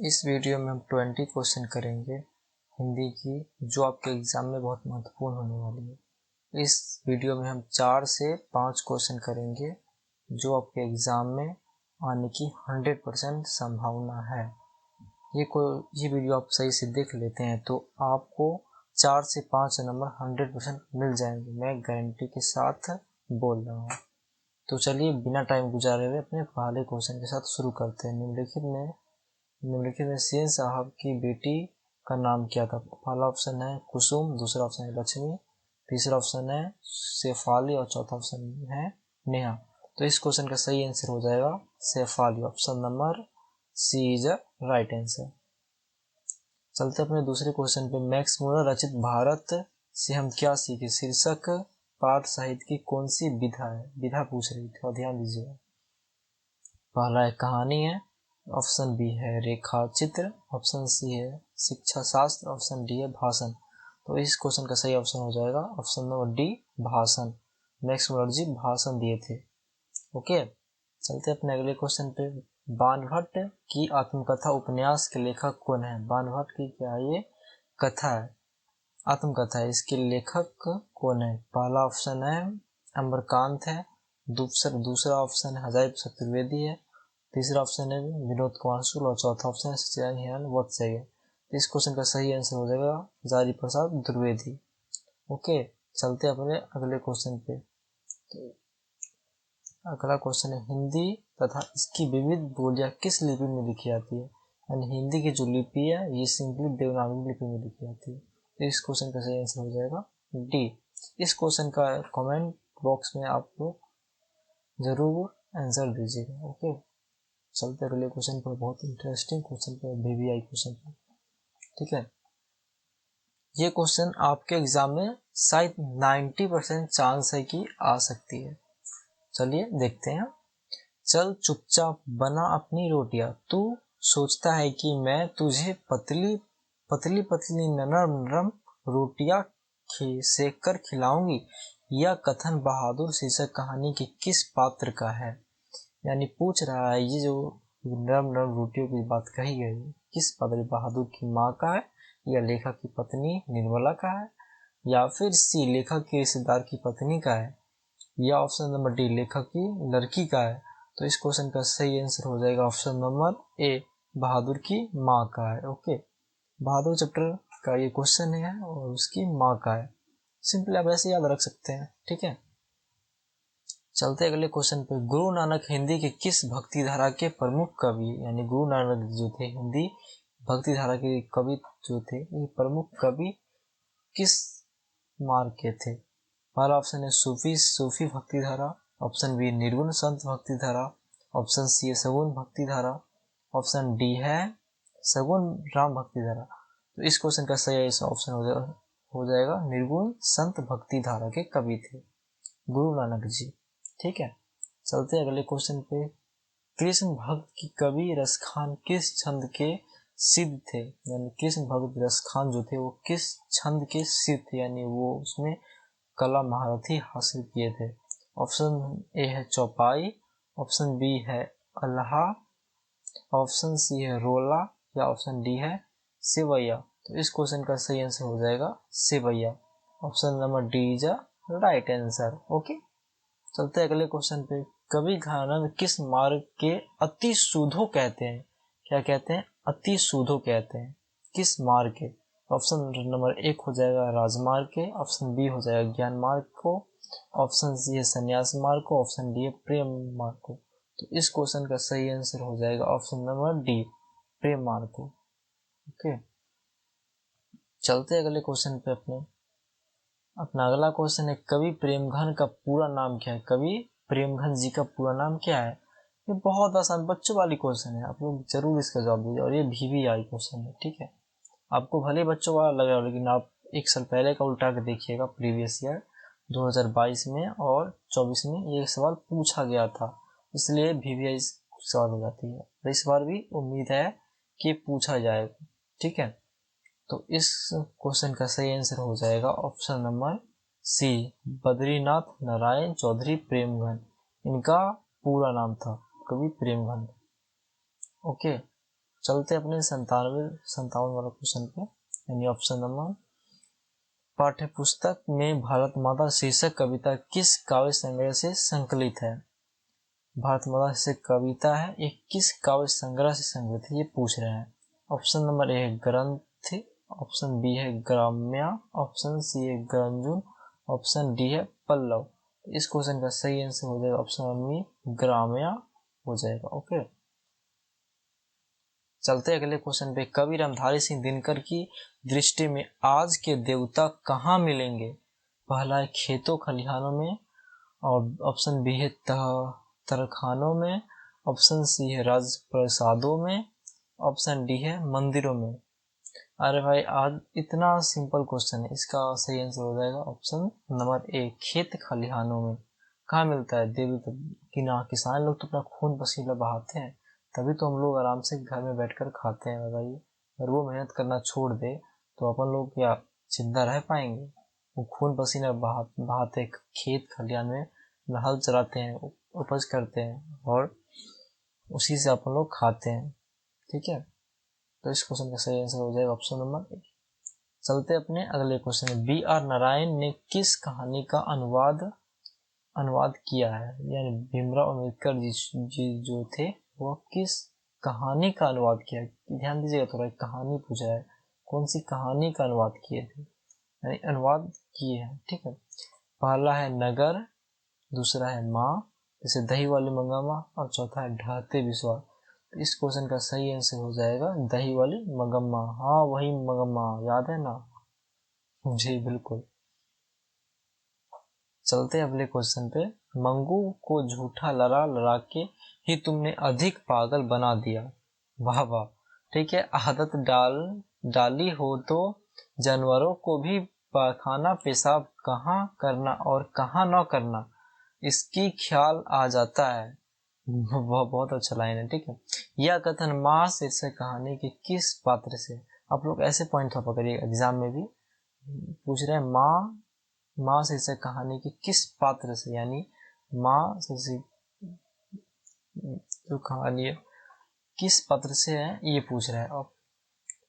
इस वीडियो में हम 20 क्वेश्चन करेंगे हिंदी की, जो आपके एग्ज़ाम में बहुत महत्वपूर्ण होने वाली है। इस वीडियो में हम 4 से 5 क्वेश्चन करेंगे जो आपके एग्ज़ाम में आने की 100% संभावना है। ये वीडियो आप सही से देख लेते हैं तो आपको 4 से 5 नंबर 100% मिल जाएंगे, मैं गारंटी के साथ बोल रहा हूँ। तो चलिए बिना टाइम गुजारे हुए अपने पहले क्वेश्चन के साथ शुरू करते हैं। निम्नलिखित में सेन साहब की बेटी का नाम क्या था? पहला ऑप्शन है कुसुम, दूसरा ऑप्शन है लक्ष्मी, तीसरा ऑप्शन है शेफाली और चौथा ऑप्शन है नेहा। तो इस क्वेश्चन का सही आंसर हो जाएगा Shefali. Option number C is a right answer. चलते अपने दूसरे क्वेश्चन पे। मैक्स मुलर रचित भारत से हम क्या सीखे शीर्षक पाठ साहित्य की कौन सी विधा है? विधा पूछ रही थी और ध्यान दीजिएगा। पहला है कहानी है, ऑप्शन बी है रेखा चित्र, ऑप्शन सी है शिक्षा शास्त्र, ऑप्शन डी है भाषण। तो इस क्वेश्चन का सही ऑप्शन हो जाएगा ऑप्शन नंबर डी भाषण। मैक्स मुलर जी भाषण दिए थे। ओके, चलते अपने अगले क्वेश्चन पे। बाणभट्ट की आत्मकथा उपन्यास के लेखक कौन है? बाणभट्ट की क्या ये कथा है, आत्मकथा है, इसके लेखक कौन है? पहला ऑप्शन है अमरकांत है, दूसरा ऑप्शन है हजारी प्रसाद त्रिवेदी है, तीसरा ऑप्शन है विनोद कुमार शुक्ल और चौथा ऑप्शन है सत्यनारायण हिरण वत्सय है। इस क्वेश्चन का सही आंसर हो जाएगा हजारी प्रसाद द्विवेदी। ओके, चलते अपने अगले क्वेश्चन पे। तो अगला क्वेश्चन है हिंदी तथा इसकी विविध बोलियां किस लिपि में लिखी जाती है? यानी हिंदी की जो लिपि है ये सिंपली देवनागरी लिपि में लिखी जाती है। तो इस क्वेश्चन का सही आंसर हो जाएगा डी। इस क्वेश्चन का कमेंट बॉक्स में आप लोग जरूर आंसर दीजिएगा। ओके, चलते अगले क्वेश्चन पर। बहुत इंटरेस्टिंग क्वेश्चन पर, VVI क्वेश्चन पर। ठीक है, ये क्वेश्चन आपके एग्जाम में शायद 90% चांस है कि आ सकती है। चलिए देखते हैं। चल चुपचाप बना अपनी रोटियां, तू सोचता है कि मैं तुझे पतली पतली पतली नरम नरम रोटियां सेक कर खिलाऊंगी। यह कथन बहादुर शीर्षक कहानी के किस पात्र का है? यानी पूछ रहा है ये जो नरम नरम रोटियों की बात कही गई किस पात्र? बहादुर की माँ का है, या लेखक की पत्नी निर्मला का है, या फिर सी लेखक के रिश्तेदार की पत्नी का है, या ऑप्शन नंबर डी लेखक की लड़की का है। तो इस क्वेश्चन का सही आंसर हो जाएगा ऑप्शन नंबर ए बहादुर की माँ का है। ओके, बहादुर चैप्टर का ये क्वेश्चन है और उसकी माँ का है। सिंपल आप ऐसे याद रख सकते हैं। ठीक है, चलते अगले क्वेश्चन पे। गुरु नानक हिंदी के किस भक्ति धारा के प्रमुख कवि? यानी गुरु नानक जो थे हिंदी भक्ति धारा के कवि जो थे, ये प्रमुख कवि किस मार्ग के थे? पहला ऑप्शन है सूफी भक्ति धारा, ऑप्शन बी निर्गुण संत भक्ति धारा, ऑप्शन सी है सगुण भक्ति धारा, ऑप्शन डी है सगुण राम भक्ति धारा। तो इस क्वेश्चन का सही ऑप्शन हो जाएगा निर्गुण संत भक्ति धारा के कवि थे गुरु नानक जी। ठीक है, चलते अगले क्वेश्चन पे। कृष्ण भक्त की कवि रसखान किस छंद के सिद्ध थे? यानी कृष्ण भक्त रसखान जो थे वो किस छंद के सिद्ध थे, यानी वो उसमें कला महारथी हासिल किए थे? ऑप्शन ए है चौपाई, ऑप्शन बी है अल्लाह, ऑप्शन सी है रोला, या ऑप्शन डी है सेवैया। तो इस क्वेश्चन का सही आंसर हो जाएगा sewaiya. Option number D is a right answer. Okay, चलते अगले क्वेश्चन पे। कवि घनानंद किस मार्ग के अति शोधो कहते हैं? क्या कहते हैं? अति शोधो कहते हैं। किस मार्ग के? ऑप्शन नंबर एक हो जाएगा राजमार्ग के, ऑप्शन बी हो जाएगा ज्ञान मार्ग को, ऑप्शन सी है संन्यास मार्ग को, ऑप्शन डी है प्रेम मार्ग को। तो इस क्वेश्चन का सही आंसर हो जाएगा ऑप्शन नंबर डी प्रेम मार्ग को। ओके, चलते अगले क्वेश्चन पे। अपना अगला क्वेश्चन है कवि प्रेमघन का पूरा नाम क्या है? कवि प्रेमघन जी का पूरा नाम क्या है? ये बहुत आसान बच्चों वाली क्वेश्चन है, आप लोग जरूर इसका जवाब दीजिए। और ये VVI क्वेश्चन है। ठीक है, आपको भले बच्चों वाला लग रहा हो, लेकिन आप एक साल पहले का उल्टा के देखिएगा, प्रीवियस ईयर 2022 में और 24 में ये सवाल पूछा गया था, इसलिए VVI सवाल हो जाती है। इस बार भी उम्मीद है कि पूछा जाएगा। ठीक है, तो इस क्वेश्चन का सही आंसर हो जाएगा option number C Badrinath Narayan Chaudhary Premghan. इनका पूरा नाम था कवि प्रेमघन। ओके, चलते अपने 57 वाला क्वेश्चन पे, यानी ऑप्शन नंबर। पाठ्य पुस्तक में भारत माता शीर्षक कविता किस काव्य संग्रह से संकलित है? भारत माता से कविता है, ये किस काव्य संग्रह से संकलित है, ये पूछ रहे हैं। ऑप्शन नंबर ए है ग्रंथ, ऑप्शन बी है ग्राम्या, ऑप्शन सी है ग्रंजुन, ऑप्शन डी है पल्लव। इस क्वेश्चन का सही आंसर हो जाएगा ऑप्शन नंबर ग्राम्या हो जाएगा। ओके, चलते अगले क्वेश्चन पे। कवि रामधारी सिंह दिनकर की दृष्टि में आज के देवता कहाँ मिलेंगे? पहला है खेतों खलिहानों में, और ऑप्शन बी है तरखानों में, ऑप्शन सी है राजप्रसादों में, ऑप्शन डी है मंदिरों में। अरे भाई, आज इतना सिंपल क्वेश्चन है, इसका सही आंसर हो जाएगा ऑप्शन नंबर ए खेत खलिहानों में। कहाँ मिलता है देवता? किसान लोग तो अपना खून पसीना बहाते हैं, तभी तो हम लोग आराम से घर में बैठकर खाते हैं। बताइए, अगर वो मेहनत करना छोड़ दे तो अपन लोग क्या जिंदा रह पाएंगे? वो खून पसीना बहाते खेत खलिहान में हल चलाते हैं, उपज करते हैं, और उसी से अपन लोग खाते हैं। ठीक है, तो इस क्वेश्चन का सही आंसर हो जाएगा ऑप्शन नंबर ए। चलते अपने अगले क्वेश्चन में। बी आर नारायण ने किस कहानी का अनुवाद किया है? यानी भीमराव अम्बेडकर जी जो थे, वो किस कहानी का अनुवाद किया है? ध्यान दीजिएगा, थोड़ा कहानी पूछा है, कौन सी कहानी का अनुवाद किए थे, यानी अनुवाद किए हैं। ठीक है, पहला है नगर, दूसरा है माँ, जैसे दही वाली मंगम्मा, और चौथा है ढहते विश्वास। तो इस क्वेश्चन का सही आंसर हो जाएगा दही वाली मंगम्मा। हाँ, वही मंगम्मा, याद है ना? जी बिल्कुल। चलते अगले क्वेश्चन पे। मंगू को झूठा लड़ा लड़ा के ही तुमने अधिक पागल बना दिया। वाह वाह, ठीक है। आदत डाली हो तो जानवरों को भी पाखाना पेशाब कहाँ करना और कहाँ न करना इसकी ख्याल आ जाता है। वह बहुत अच्छा लाइन है। ठीक है, यह कथन माँ शीर्षक कहानी के किस पात्र से? आप लोग ऐसे पॉइंट पकड़िए, एग्जाम में भी पूछ रहे हैं माँ शीर्षक कहानी के किस पात्र से, यानी माँ शीर्षक जो कहानी है किस पात्र से है, ये पूछ रहा है। अब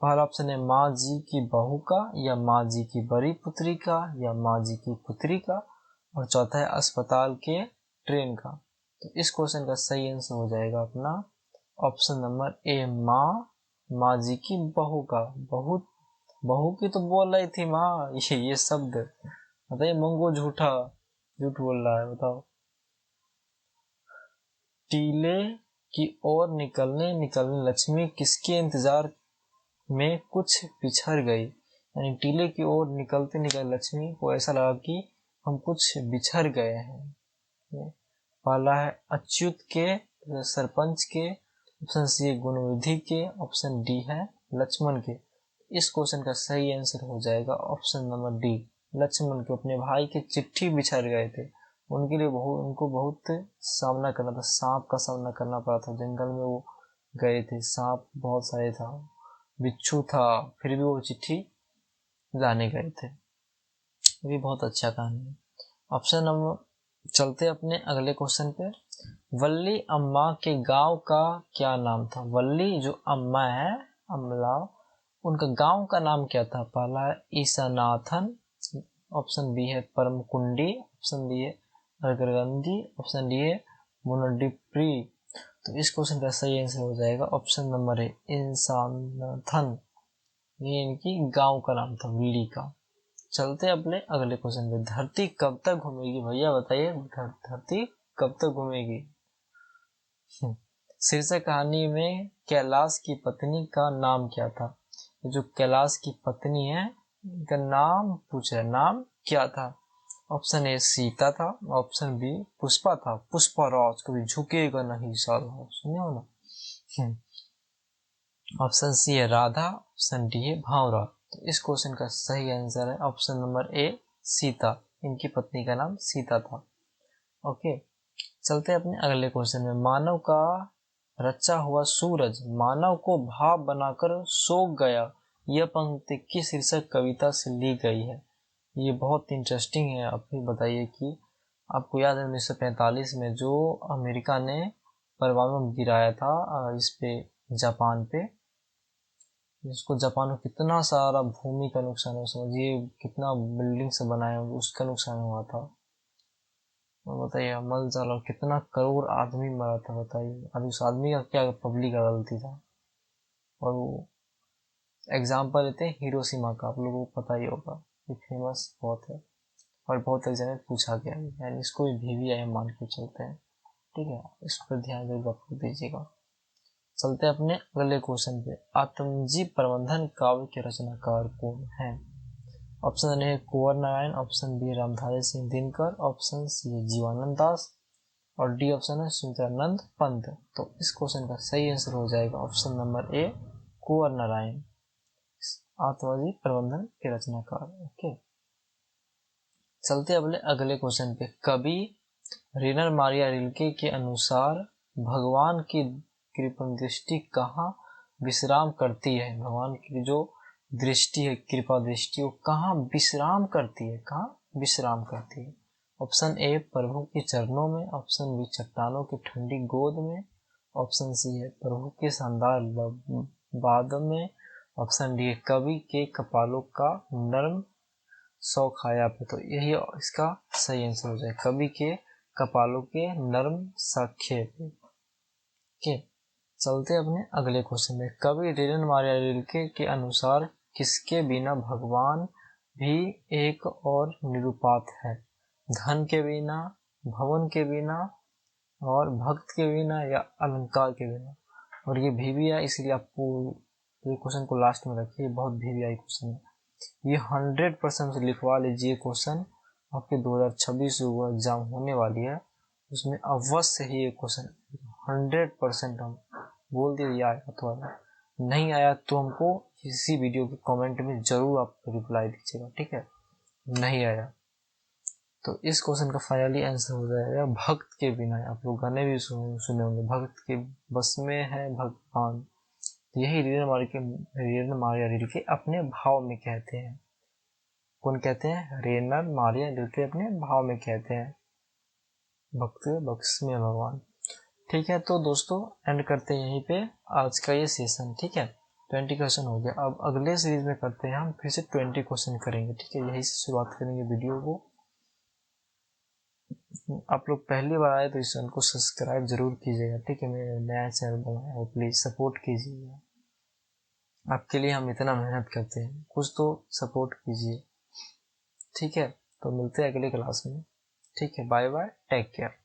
पहला ऑप्शन है माँ जी की बहू का, या माँ जी की बड़ी पुत्री का, या माँ जी की पुत्री का, और चौथा है अस्पताल के ट्रेन का। तो इस क्वेश्चन का सही आंसर हो जाएगा अपना ऑप्शन नंबर ए माँ जी की बहू का। बहू की तो बोल रही थी माँ, ये शब्द बताइए। मंगो झूठ बोल रहा है, बताओ। टीले की ओर निकलने लक्ष्मी किसके इंतजार में कुछ बिछड़ गई? यानी टीले की ओर निकलते लक्ष्मी को ऐसा लगा कि हम कुछ बिछड़ गए हैं। पहला है अच्युत के, सरपंच के, ऑप्शन सी है गुणविधि के, ऑप्शन डी है लक्ष्मण के। इस क्वेश्चन का सही आंसर हो जाएगा ऑप्शन नंबर डी लक्ष्मण के। अपने भाई के चिट्ठी बिछड़ गए थे, उनके लिए उनको बहुत सामना करना था, सांप का सामना करना पड़ा था। जंगल में वो गए थे, सांप बहुत सारे था, बिच्छू था, फिर भी वो चिट्ठी लाने गए थे। ये भी बहुत अच्छा कहानी है। ऑप्शन नंबर चलते अपने अगले क्वेश्चन पे। वल्ली अम्मा के गांव का क्या नाम था? वल्ली जो अम्मा है, अमला, उनका गांव का नाम क्या था? पहला है ईसानाथन, ऑप्शन बी है परमकुंडी, ऑप्शन डी है अगरगंदी, ऑप्शन डी है मुनडिप्री। तो इस क्वेश्चन का सही आंसर हो जाएगा ऑप्शन नंबर है ईसानाथन, ये इनकी गांव का नाम था वल्ली का। चलते अपने अगले क्वेश्चन पे। धरती कब तक घूमेगी? भैया बताइए, धरती कब तक घूमेगी? शीर्षक कहानी में कैलाश की पत्नी का नाम क्या था? जो कैलाश की पत्नी है, इनका नाम पूछ रहा है, नाम क्या था? ऑप्शन ए सीता था, ऑप्शन बी पुष्पा था, पुष्पराज, कभी झुकेगा नहीं साला, सुने हो ना। ऑप्शन सी है राधा, ऑप्शन डी है भावरा। तो इस क्वेश्चन का सही आंसर है ऑप्शन नंबर ए सीता, इनकी पत्नी का नाम सीता था। ओके, चलते हैं अपने अगले क्वेश्चन में। मानव का रचा हुआ सूरज मानव को भाव बनाकर सो गया, यह पंक्ति किस शीर्षक कविता से ली गई है? ये बहुत इंटरेस्टिंग है। आप भी बताइए कि आपको याद है 1945 में जो अमेरिका ने परमाणु गिराया था इस पे, जापान पे, जिसको जापान में कितना सारा भूमि का नुकसान हुआ, समझिए कितना बिल्डिंग से बनाया उसका नुकसान हुआ था। और बताइए अमल चला कितना करोड़ आदमी मरा था, बताइए अब उस आदमी का क्या पब्लिक का गलती था। और वो एग्जाम्पल लेते हैं हिरोशिमा का, आप लोगों को पता ही होगा, ये फेमस बहुत है और बहुत एग्जाम में पूछा गया है, यानी इसको भी VVI मान के चलते हैं। ठीक है, इस पर ध्यान जरूर दीजिएगा। चलते हैं अपने अगले क्वेश्चन पे। आत्मजीव प्रबंधन काव्य के रचनाकार कौन है? Option A Kunwar Narayan, option B Ramdhari Singh Dinkar, option C Jeevanand Das और डी ऑप्शन है सुमित्रानंद पंत। तो इस क्वेश्चन का सही आंसर हो जाएगा option number A Kunwar Narayan, आत्मजीव प्रबंधन के रचनाकार। ओके, चलते अपने अगले क्वेश्चन पे। कवि रेनर मारिया रिल्के के अनुसार भगवान की कृपा दृष्टि कहाँ विश्राम करती है? भगवान की जो दृष्टि है, कृपा दृष्टि, वो कहाँ विश्राम करती है? कहाँ विश्राम करती है? ऑप्शन ए प्रभु के चरणों में, ऑप्शन बी चट्टानों की ठंडी गोद में, ऑप्शन सी है प्रभु के शानदार बाद में, ऑप्शन डी है कवि के कपालों का नर्म सौखाया पे। तो यही इसका सही आंसर हो जाए, कवि के कपालों के नर्म साक्ष्य पे। ओके, चलते अपने अगले क्वेश्चन में। कवि रेनर मारिया रिल्के के अनुसार किसके बिना भगवान भी एक और निरुपात है? धन के बिना, भवन के बिना और भक्त के बिना या अलंकार के बिना? और ये VVI इसलिए आपको ये क्वेश्चन को लास्ट में रखिए, बहुत VVI क्वेश्चन है ये। 100% से लिखवा लीजिए क्वेश्चन, आपके 2026 जो एग्जाम होने वाली है उसमें अवश्य ही ये क्वेश्चन 100% हम बोल दिए आया तो आया, नहीं आया तो हमको इसी वीडियो के कमेंट में जरूर आप रिप्लाई दीजिएगा। ठीक है, नहीं आया तो इस क्वेश्चन का फाइनली आंसर हो जाएगा भक्त के बिना। आप लोग गाने भी सुने होंगे, भक्त के बस में है भगवान। यही रेनर मारिया रिल्के अपने भाव में कहते हैं। कौन कहते हैं? रेनर मारिया रिल्के अपने भाव में कहते हैं, भक्त बख्श में भगवान। ठीक है, तो दोस्तों एंड करते हैं यहीं पे आज का ये सेशन। ठीक है, 20 क्वेश्चन हो गया। अब अगले सीरीज में करते हैं हम फिर से 20 क्वेश्चन करेंगे। ठीक है, यही से शुरुआत करेंगे वीडियो को। आप लोग पहली बार आए तो इस चैनल को सब्सक्राइब जरूर कीजिएगा। ठीक है, मेरा नया चैनल बनाया है, प्लीज सपोर्ट कीजिएगा। आपके लिए हम इतना मेहनत करते हैं, कुछ तो सपोर्ट कीजिए। ठीक है, तो मिलते हैं अगले क्लास में। ठीक है, बाय बाय, टेक केयर।